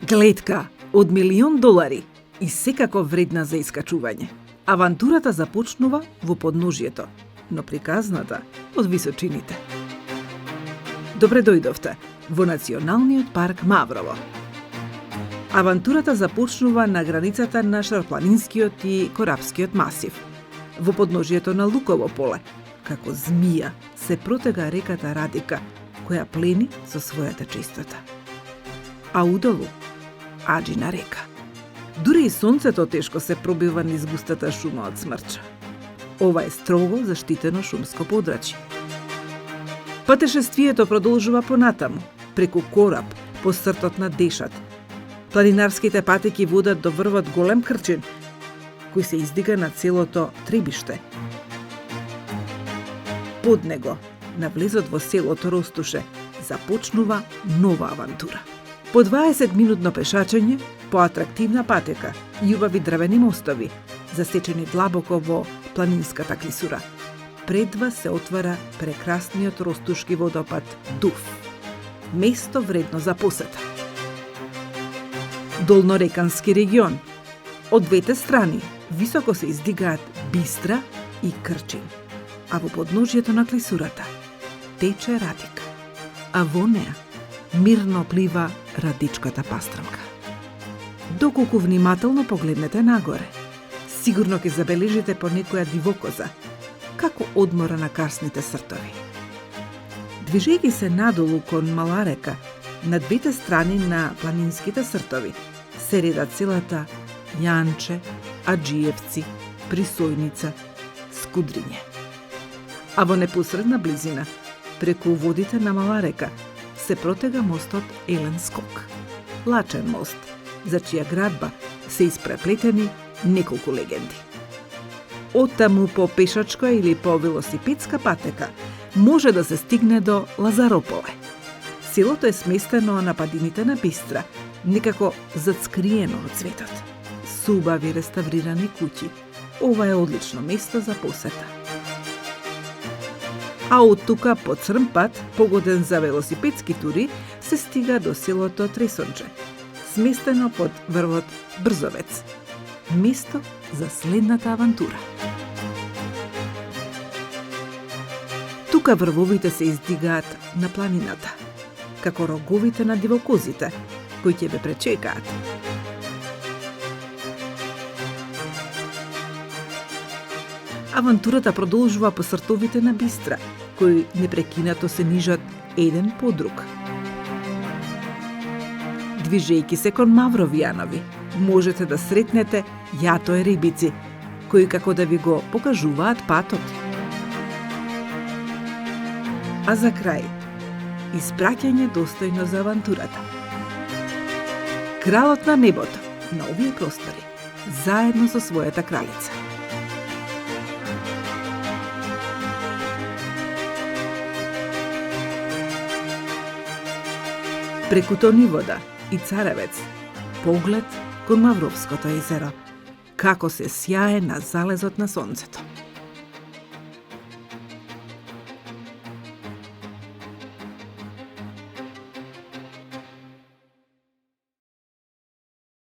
Гледка од $1.000.000 и секако вредна за искачување. Авантурата започнува во подножјето, но приказната од височините. Добре дојдовте во Националниот парк Маврово. Авантурата започнува на границата на Шарпланинскиот и Корапскиот масив, во подножјето на Луково поле, како змија се протега реката Радика, која плени со својата чистота. А удолу Аџина река. Дури и сонцето тешко се пробива низ густата шума од смрча. Ова е строго заштитено шумско подрачје. Патешествието продолжува понатаму, преку Корап, по сртот на Дешат. Планинарските патеки водат до врвот Голем Крчин, кој се издига на целото Требиште. Под него, на влезот во селото Ростуше, започнува нова авантура. По 20-минутно пешачење, по атрактивна патека и убави дрвени мостови, засечени длабоко во планинската клисура, пред вас се отвара прекрасниот ростушки водопад Дув. Место вредно за посета. Долнорекански регион. Од двете страни високо се издигаат Бистра и Крчин, а во подножјето на клисурата тече Радика, а во неа мирно плива Радичката пастрамка. Доколку внимателно погледнете нагоре, сигурно ќе забележите по некоја дивокоза, како одмора на карсните сртови. Движејќи се надолу кон Мала река, на двете страни на планинските сртови се редат селата Јанче, Аџиевци, Присојница, Скудриње. А во непосредна близина, преку водите на Мала река, се протега мостот Елен Скок. Лачен мост, за чија градба се испреплетени неколку легенди. Оттаму по пешачка или по велосипедска патека може да се стигне до Лазарополе. Селото е сместено на падините на Бистра, некако зацкриено од светот. Со убави реставрирани куќи, ова е одлично место за посета. А од тука по црн пат, погоден за велосипедски тури, се стига до селото Тресонче, сместено под врвот Брзовец. Место за следната авантура. Тука врвовите се издигаат на планината, како роговите на дивокозите, кои ќе ве пречекаат. Авантурата продолжува по сртовите на Бистра, кои непрекинато се нижат еден по друг. Движејќи се кон Мавровијанови, можете да сретнете јатоe рибици, кои како да ви го покажуваат патот. А за крај, испраќање достојно за авантурата. Кралот на небото на овие простори, заедно со својата кралица. Преку Тонивода и Царевец, поглед кон Мавровското езеро, како се сјае на залезот на сонцето.